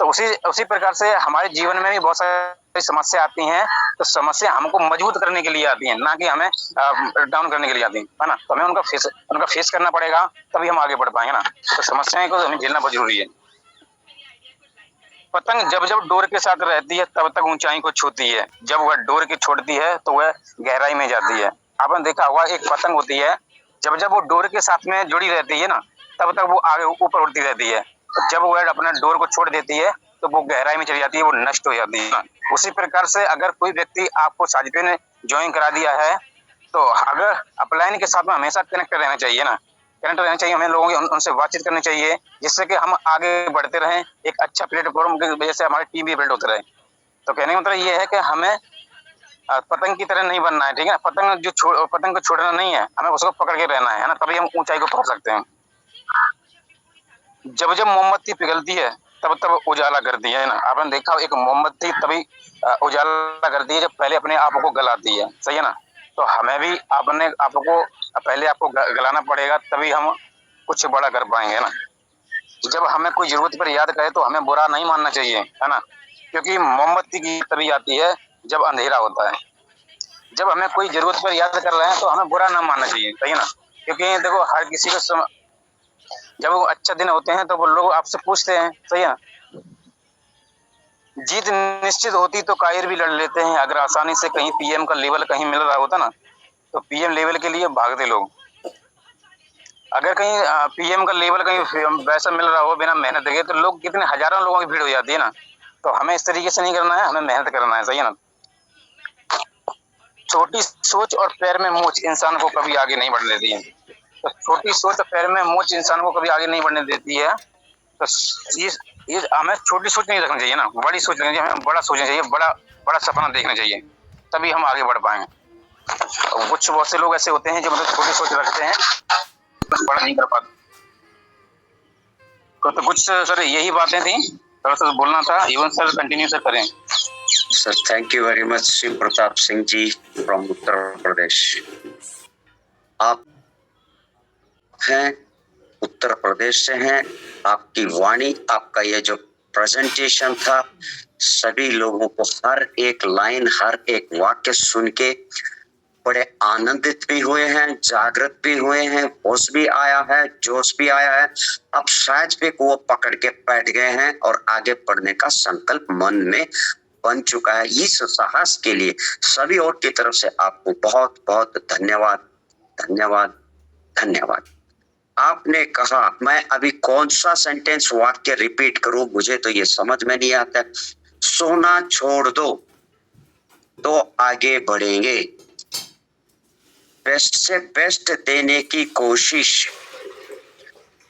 तो उसी प्रकार से हमारे जीवन में भी बहुत सारी समस्या आती हैं, तो समस्या हमको मजबूत करने के लिए आती हैं, ना कि हमें डाउन करने के लिए आती है ना। तो हमें उनका फेस करना पड़ेगा, तभी हम आगे बढ़ पाएंगे ना। तो समस्याएं को हमें झेलना बहुत जरूरी है। पतंग जब जब डोर के साथ रहती है तब तक ऊंचाई को छूती है, जब वह डोर की छोड़ती है तो वह गहराई में जाती है। आपने देखा होगा एक पतंग होती है, जब जब वो डोर के साथ में जुड़ी रहती है ना, तब तक वो आगे ऊपर उड़ती रहती है। तो जब वह अपना डोर को छोड़ देती है तो वो गहराई में चली जाती है, वो नष्ट हो जाती है। उसी प्रकार से अगर कोई व्यक्ति आपको साजिबे ने ज्वाइन करा दिया है, तो अगर अपलाइन के साथ में हमेशा कनेक्ट रहना चाहिए ना, कनेक्ट रहना चाहिए। हमें लोगों की उनसे बातचीत करनी चाहिए, जिससे कि हम आगे बढ़ते रहें, एक अच्छा प्लेटफॉर्म की वजह से हमारी टीम भी बिल्ड होते रहे। तो कहने का मतलब ये है कि हमें पतंग की तरह नहीं बनना है, ठीक है। पतंग को छोड़ना नहीं है, हमें उसको पकड़ के रहना है ना, तभी हम ऊंचाई को पकड़ सकते हैं। जब जब मोमबत्ती पिघलती है तब तब उजाला करती है ना। आपने देखा एक मोमबत्ती तभी उजाला करती है जब पहले अपने आप को गलाती है, सही है ना। तो हमें भी अपने आप को पहले आपको गलाना पड़ेगा, तभी हम कुछ बड़ा कर पाएंगे ना। जब हमें कोई जरूरत पर याद करे तो हमें बुरा नहीं मानना चाहिए, है ना, क्योंकि मोमबत्ती की तभी आती है जब अंधेरा होता है। जब हमें कोई जरूरत पर याद कर रहे हैं तो हमें बुरा ना मानना चाहिए, सही है ना। क्योंकि देखो हर किसी को जब वो अच्छा दिन होते हैं तो वो लोग आपसे पूछते हैं, सही है। जीत निश्चित होती तो कायर भी लड़ लेते हैं। अगर आसानी से कहीं पीएम का लेवल कहीं मिल रहा होता ना, तो पीएम लेवल के लिए भागते लोग। अगर कहीं पीएम का लेवल कहीं वैसा मिल रहा हो बिना मेहनत के, तो लोग कितने हजारों लोगों की भीड़ हो जाती है ना। तो हमें इस तरीके से नहीं करना है, हमें मेहनत करना है, सही है ना। छोटी सोच और पैर में मोच इंसान को कभी आगे नहीं बढ़ने देती है। तो छोटी सोच और पैर में मोच इंसान को कभी आगे नहीं बढ़ने देती है। तो ये हमें छोटी सोच नहीं रखनी चाहिए ना, बड़ी सोच रखनी चाहिए, हमें बड़ा सोचना चाहिए, बड़ा सपना देखना चाहिए, तभी हम आगे बढ़ पाएंगे। कुछ बहुत से लोग ऐसे होते हैं जो मतलब छोटी सोच रखते हैं, बड़ा नहीं कर पाते। तो कुछ सर यही बातें थी, थोड़ा सा बोलना था। इवन सर कंटिन्यू सर करें। Sir thank you very much Shiv Pratap Singh ji from Uttar Pradesh. आप हैं उत्तर प्रदेश से हैं, आपकी वाणी, आपका ये जो प्रेजेंटेशन था, सभी लोगों को हर एक लाइन, हर एक वाक्य सुन के बड़े आनंदित भी हुए हैं, जागृत भी हुए हैं, होश भी आया है, जोश भी आया है। अब शायद भी वो पकड़ के बैठ गए हैं और आगे बढ़ने का संकल्प मन में बन चुका है। इस साहस के लिए सभी और की तरफ से आपको बहुत बहुत धन्यवाद, धन्यवाद, धन्यवाद। आपने कहा, मैं अभी कौन सा सेंटेंस वाक्य रिपीट करूं, मुझे तो ये समझ में नहीं आता। सोना छोड़ दो तो आगे बढ़ेंगे, बेस्ट से बेस्ट देने की कोशिश,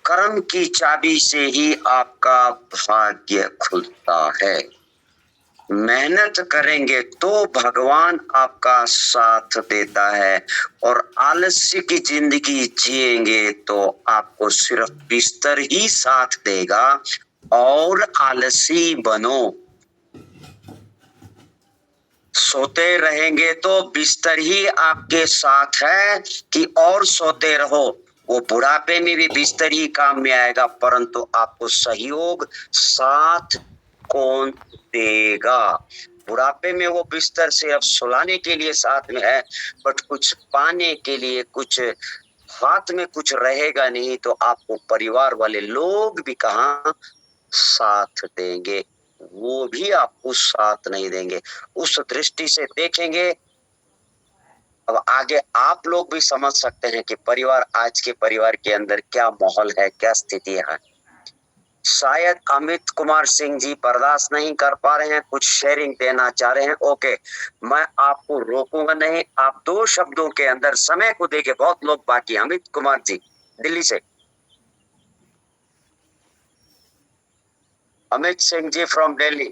कर्म की चाबी से ही आपका भाग्य खुलता है। मेहनत करेंगे तो भगवान आपका साथ देता है, और आलस्य की जिंदगी जिएंगे तो आपको सिर्फ बिस्तर ही साथ देगा, और आलसी बनो। सोते रहेंगे तो बिस्तर ही आपके साथ है कि और सोते रहो, वो बुढ़ापे में भी बिस्तर ही काम में आएगा, परंतु आपको सहयोग साथ कौन देगा? बुढ़ापे में वो बिस्तर से अब सुलाने के लिए साथ में है, बट कुछ पाने के लिए कुछ हाथ में कुछ रहेगा नहीं, तो आपको परिवार वाले लोग भी कहाँ साथ देंगे? वो भी आपको साथ नहीं देंगे। उस दृष्टि से देखेंगे। अब आगे आप लोग भी समझ सकते हैं कि परिवार, आज के परिवार के अंदर क्या माहौल है, क्या स्थिति है। शायद अमित कुमार सिंह जी बर्दाश्त नहीं कर पा रहे हैं, कुछ शेयरिंग देना चाह रहे हैं। ओके, मैं आपको रोकूंगा नहीं, आप 2 शब्दों के अंदर समय को देके, बहुत लोग बाकी। अमित कुमार जी दिल्ली से, अमित सिंह जी फ्रॉम दिल्ली।